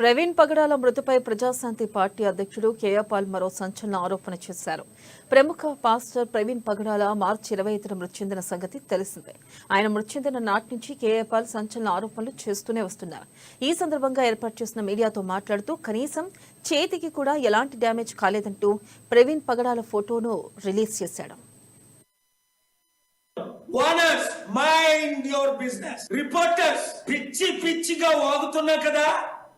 ప్రవీణ్ పగడాల మృతిపై ప్రజాశాంతి పార్టీ అధ్యక్షుడు KA Paul మరో సంచలన ఆరోపణ చేశారు. ప్రముఖ పాస్టర్ ప్రవీణ్ పగడాల మార్చి 25న మృతి చెందిన సంగతి తెలిసిందే. ఆయన మృతి చెందిన నాటి నుంచి కేఏ పాల్ సంచలన ఆరోపణలు చేస్తూనే వస్తున్నారు. ఈ సందర్భంగా ఏర్పాటు చేసిన మీడియాతో మాట్లాడుతూ కనీసం చేతికి కూడా ఎలాంటి డ్యామేజ్ కాలేదంటూ ప్రవీణ్ పగడాల ఫోటోను రిలీజ్ చేశాడు. Owners mind your business. Reporters పిచ్చి పిచ్చిగా వాగుతున్నా కదా.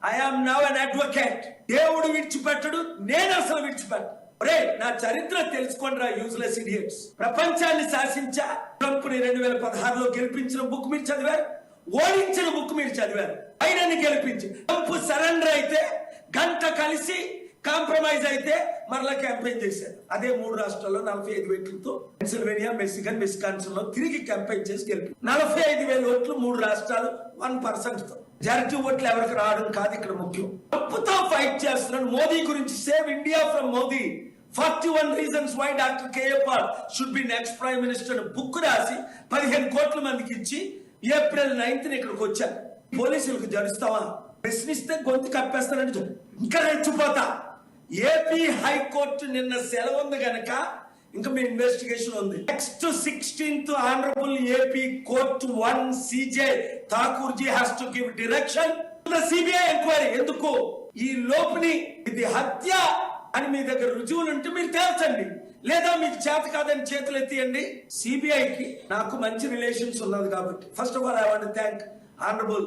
I am now an advocate. దేవుడు విడిచిపెట్టడు, నేను అసలు విడిచిపెట్టు. రే, నా చరిత్ర తెలుసుకోండిరా యూజ్లెస్ ఇడియట్స్. ప్రపంచాన్ని శాసించా. ట్రంప్ ని 2016లో గెలిపించిన బుక్ మీరు చదివారు, ఓడించిన బుక్ మీరు చదివారు. బైడెన్ గెలిపించి ట్రంప్ సరెండర్ అయితే గంట కలిసి కాంప్రమైజ్ అయితే మరలా క్యాంపెయిన్ చేశారు. అదే 3 రాష్ట్రాల్లో 45 ఓట్లతో పెన్సిల్వేనియా, మిచిగన్, విస్కాన్సిన్ లో తిరిగి క్యాంపెయిన్ చేసి గెలిపి 45,000 ఓట్లు 3 రాష్ట్రాలు 1% తో. మెజారిటీ ఓట్లు ఎవరికి రావడం కాదు ఇక్కడ ముఖ్యం. తప్పుతో ఫైట్ చేస్తున్నాడు. మోదీ గురించి save India from Modi 41 reasons why doctor KA Paul should be next prime minister book రాసి 15 కోట్ల మందికి ఇచ్చి ఏప్రిల్ 9th ఇక్కడికి వచ్చాను. పోలీసులకు జరుస్తావా? ప్రశ్నిస్తే గొంతు కప్పేస్తానంటే ఇంకా రెచ్చిపోతా. ఏపీ హైకోర్టు నిన్న సెలవు ఉంది గనక ఇంకా మీ ఇన్వెస్టిగేషన్ ఉంది. Next 16th honourable AP court 1 CJ Thakurji has to give direction to the CBI enquiry. ఎందుకు? ఈ లోపుని ఇది హత్య అని మీ దగ్గర రుజువులు ఉంటే మీరు తేల్చండి, లేదా మీకు చేత కాదని చేతులు ఎత్తియండి. సిబిఐకి నాకు మంచి రిలేషన్స్ ఉన్నది కాబట్టి first of all I want to thank honourable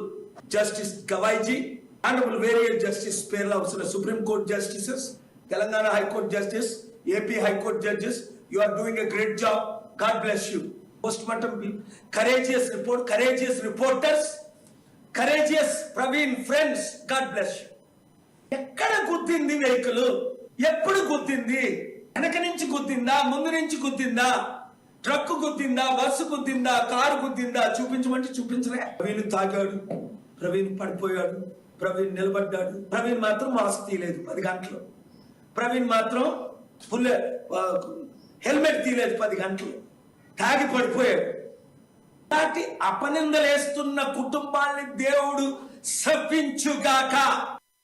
justice Gavaiji, Honorable various Justice Perla of Supreme Court Justices, Telangana High Court Justice, AP High Court Judges, you are doing a great job. God bless you. Postmortem, courageous report, courageous reporters, courageous Praveen friends, God bless you. ఎక్కడ గుద్దింది vehicle? ఎప్పుడు గుద్దింది? వెనక నుంచి గుద్దిందా, ముందు నుంచి గుద్దిందా, truck గుద్దిందా, bus గుద్దిందా, car గుద్దిందా? చూపించమంటే చూపించలే. ప్రవీణ్ తాగాడు, ప్రవీణ్ పడిపోయాడు, ప్రవీణ్ నిలబడ్డాడు. ప్రవీణ్ మాత్రం మాస్క్ తీయలేదు 10 గంటలు. ప్రవీణ్ మాత్రం ఫుల్ హెల్మెట్ తీయలేదు 10 గంటలు. తాగి పడిపోయాడు. అలాంటి అపనిందలేస్తున్న కుటుంబాన్ని దేవుడు శపించుగాక.